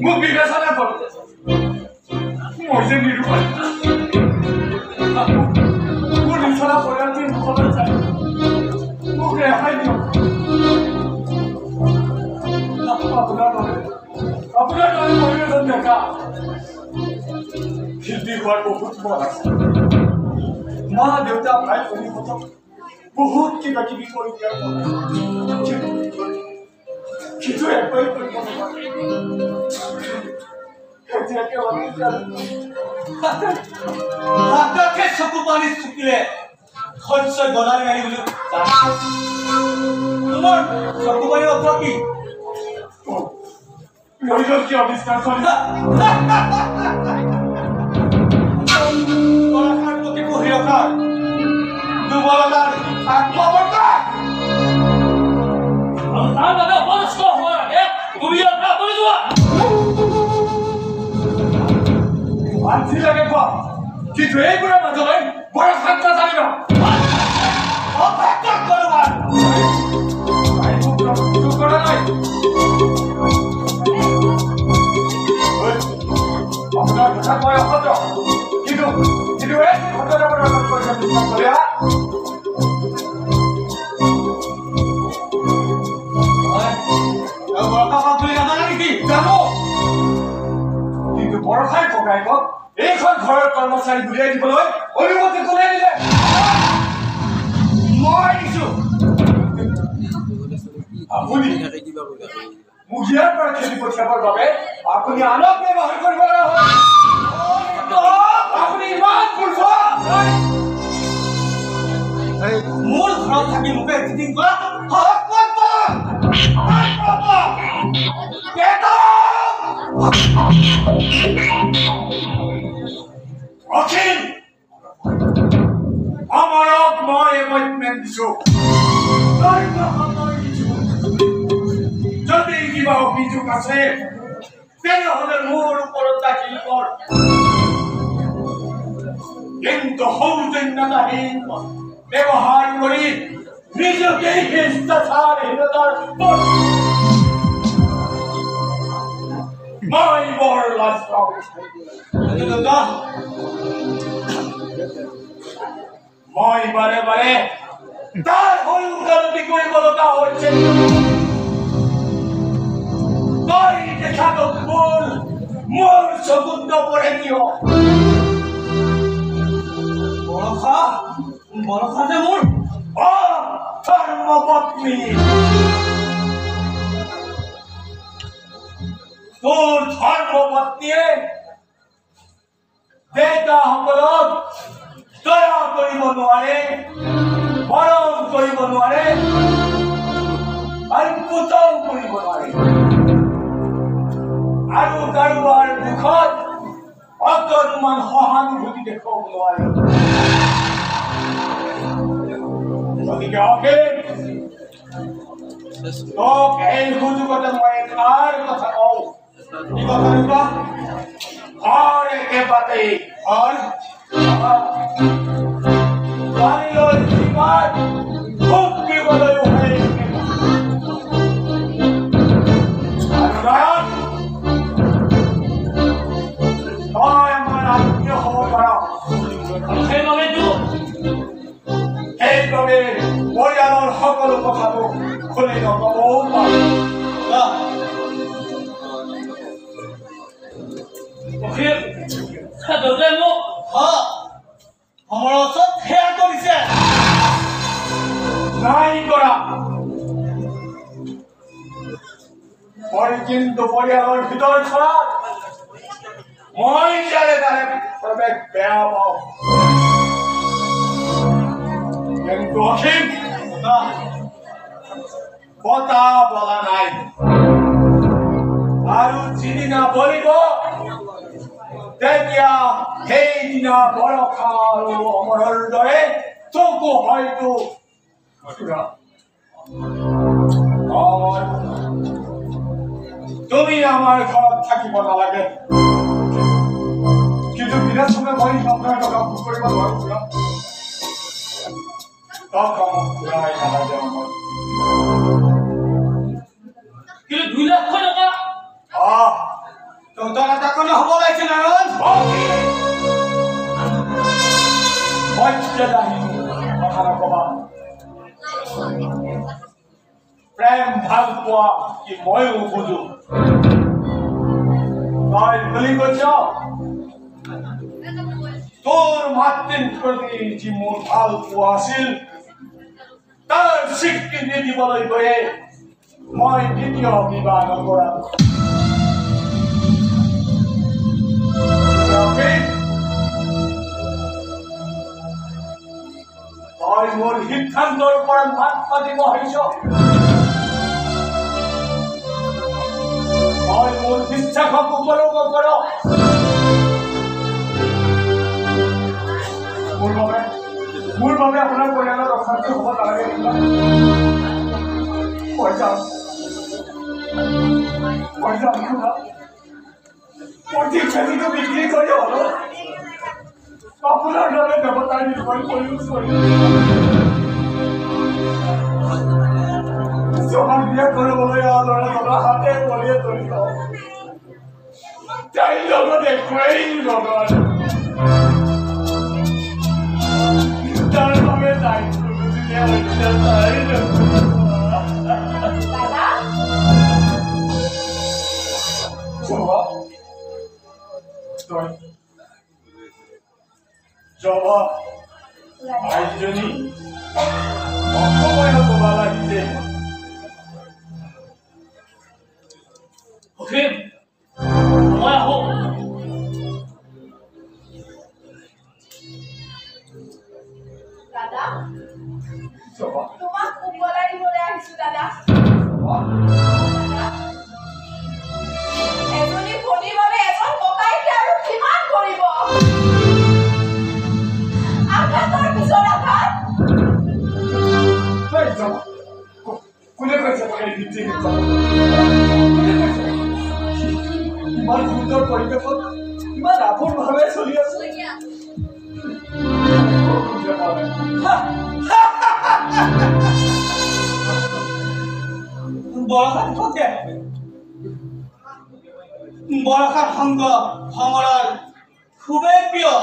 মোক বিবেচনা কৰক মই যে নিৰুপায় মোৰ নিচনা পৰিয়ালটোৱে মুখলৈ যায় মোক ৰেহাই দিয়ক আপোনাৰ দৰে পৰিৱেশত দেখা শিল্পী হোৱাৰ বহুত মন আছে মা দেউতা ভাই ভনীহঁতক বহুত কিবা কিবি কৰি দিয়াৰ কিন্তু একোৱেই কৰিব নোৱাৰে হাতকে চকু পানী চুকিলে শস্য গদালি মাৰি বুলি তোমাৰ চকু পানী অৰ্থ কি নৈজকীয় আৱিষ্কাৰ কৰিলা পৰাশাৰ প্ৰতি পঢ়ি ৰখাৰ দুৰ্বলতাৰ আত্মবৰ্তা তাৰ বাবে অপনষ্ট হোৱা তুমি কৰি যোৱা আজি লাগে কোৱা কিন্তু এইবোৰৰ মাজলৈ বৰ শান্ত জানিব কৰা নাই আপোনাৰ কথা মই অসত্য কিন্তু এই ঘটনাবোৰ কিন্তু বৰষাই ককায়েকক এইখন ঘৰৰ কৰ্মচাৰী উলিয়াই দিবলৈ অনুমতি কোনে দিলে মই দিছো আপুনি মোক ইয়াৰ পৰা খেলি পঠিয়াবৰ বাবে আপুনি আনক ব্যৱহাৰ কৰিব লগা হ'ল আপুনি ইমান মোৰ ঘৰত থাকি মোকে এডিটিং কৰা অখিল আমাৰক মই এপইণ্টমেণ্ট দিছো যদি কিবা অভিযোগ আছে তেনেহলে মোৰ ওপৰত দাখিল কৰ কিন্তু সৌজন্যতাহীন ব্যৱহাৰ কৰি নিজকে শিষ্টাচাৰহীনতাৰ মই বৰ লাজ পাওঁ মই বাৰে বাৰে তাৰ হৈ উকালতি কৰিব লগা হৈছে তই দেখাটো ভুল মোৰ চকুত নপৰে কিয় বৰষা যে মোৰ ধৰ্মপত্নী তোৰ ধৰ্মপত্নীয়ে দেউতাসকলক দয়া কৰিব নোৱাৰে মৰম কৰিব নোৱাৰে আৰু পুতৌ কৰিব নোৱাৰে আৰু কাৰোবাৰ দুখত অকণমান সহানুভূতি দেখুৱাব নোৱাৰে গতিকে অখিল তোক এই সুযোগতে মই এষাৰ কথা কওঁ কি কথা এনেকুৱা ঘৰ একেবাৰে ঘৰ পানীলৈ যিমান খুব দিবলৈ হয় তই আমাৰ আত্মীয় হ'ব পাৰ সেইবাবে পৰিয়ালৰ সকলো কথাটো খুলি নকবও পাৰো দেউতাই মোক আমাৰ ওচৰত সেয়া কৰিছে নাই কৰা মই কিন্তু পৰিয়ালৰ ভিতৰ চলাত মই যাৰে তাৰে প্ৰৱেশ বেয়া পাওঁ কিন্তু অসীম কথা বলা নাই আৰু যিদিনা বলিব তেতিয়া সেইদিনা বৰষা আৰু অমৰৰ দৰে তোকো হয়তো তুমি আমাৰ ঘৰত থাকিব নালাগে কিন্তু বিনাশনে মই আপোনাৰ টকা ভোগ কৰিব নোৱাৰো কিন্তু 2 লাখ টকা তহঁতৰ এটা কোনো হ'ব লাগিছে নাৰায়ণ কথা নকবা প্ৰেম ভাল পোৱা কি ময়ো বুজো তই বুলি কৈছ তোৰ মাতৃৰ প্ৰতি যি মোৰ ভাল পোৱা আছিল তাৰ স্বীকৃতি দিবলৈ গৈয়ে মই দ্বিতীয় বিবাহ নকৰাম তই মোৰ সিদ্ধান্তৰ ওপৰত মাত মাতিব আহিছ তই মোৰ বিশ্বাসক উপলব্ধ কৰ মোৰ বাবে আপোনাৰ পৰিয়ালৰ অশান্তি হ'ব নালাগে মই যাম মোৰ খেতিটো বিক্ৰী কৰি হলো আপোনাৰ দৰে দেৱতাৰ নিৰ্ভৰ কৰিও জমা বিয়া কৰিবলৈ ল'ৰা হাতে ভৰিয়ে ধৰি লওঁ তাইৰ লগত একোৱেই লগৰ তাৰ বাবে দায়িত্ব জবা ভাইজনী অসময় ক'ব লাগিছে অসীম মই আহো দাদা জবা তোমাক উভলাই দিবলৈ আহিছো দাদা এজনী ভনীৰ বাবে এজন ককাইকে আৰু কিমান কৰিব আঘাতৰ পিছত আঘাত কোনে কৈছে ইমান সুন্দৰ পৰিৱেশত ইমান আপোনভাৱে চলি আছে বৰষাৰ সংগ সংগৰাল খুবেই প্ৰিয়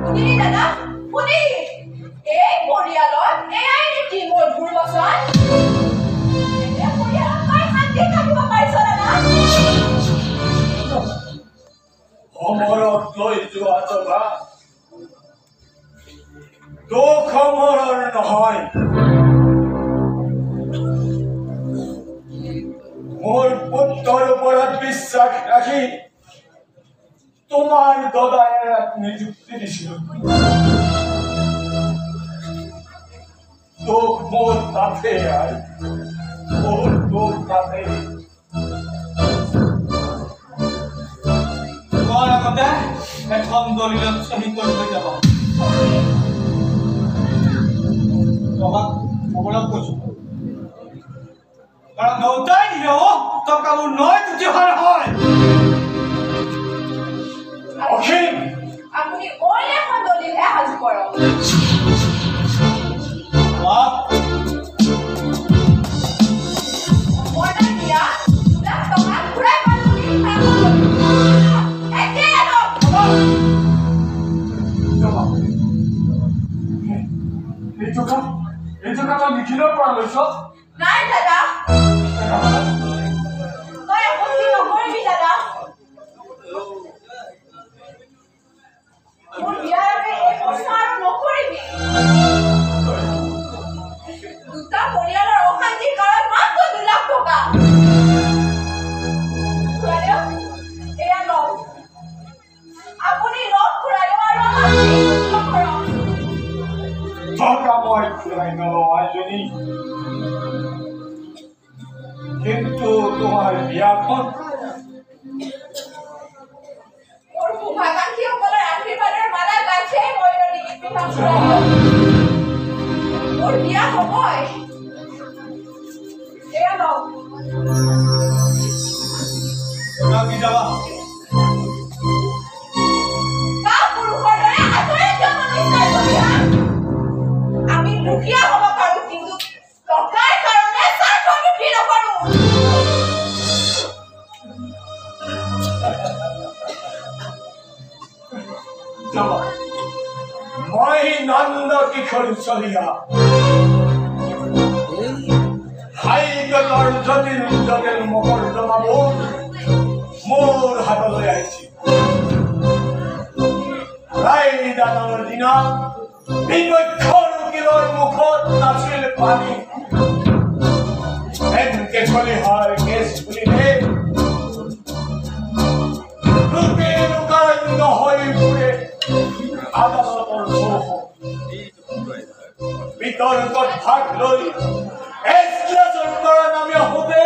শুনিলি দাদা শুনি এই পৰিয়ালত এয়াই নেকি মধুৰ বচন এনে পৰিয়ালত তই শান্তি থাকিব পাৰিছ দাদা সমৰত লৈ যোৱা জবা দুখ সমৰৰ নহয় মোৰ পুত্ৰৰ ওপৰত বিশ্বাস ৰাখি তোমাৰ দদাই নিযুক্তি দিছিল দুখ মোৰ তাতে মোৰ দুখ তাতে তোমাৰ আগতে এখন দলিলত চহী কৰি থৈ যাব তোমাক খবৰত কৈছো কাৰণ দেউতাই দিলেও টকাবোৰ নয় তুতি হয় অসীম আপুনি অইন এখন দলিলহে সাজু কৰক মৰ্ণাই দিয়া 2 লাখ টকা ঘূৰাই পাম বুলি একে এই টকা তই নিখিলৰ পৰা লৈছ নাই দাদা তই আপত্তি নকৰিবি দাদা মোৰ বিয়াৰ বাবে এই প্ৰশ্ন আৰু নকৰিবি দুটা পৰিয়ালৰ অশান্তিৰ কাৰণ মাত্ৰ 2 লাখ টকা এয়া লওক আপুনি লগ ঘূৰাই লওক আৰু আমাৰ টকা মই ঘূৰাই নলওঁ আইজনী কিন্তু তোমাৰ বিয়াখন মোৰ শুভাকাংক্ষীসকলৰ আশীৰ্বাদৰ মালা গাঁঠিয়ে মই ডিঙিত পিন্ধাম মোৰ বিয়া হ'বই এয়া লওক কি যাবা পুৰুষৰ দৰে আঁতৰি কিয় নিশ্চয় কৰিছা আমি দুখীয়া হ'ব পাৰোঁ কিন্তু টকাৰ কাৰণে স্বাৰ্থ বৃদ্ধি নকৰোঁ মই নন্দ কিশোৰ চলিয়া হাইকতৰ জটিল জটিল মকৰ্দমাবোৰ মোৰ হাতলৈ আহিছিল ৰায়দানৰ দিনা বিপক্ষৰ উকিলৰ মুখত নাছিল পানী এনকে চলি হয় কেছ বুলিলে লোকে লোকাৰণ্য হৈ ফুৰে আদালতৰ চৌহদ বিতৰ্কত ভাগ লৈ এজলাছৰ পৰা নামি আহোঁতে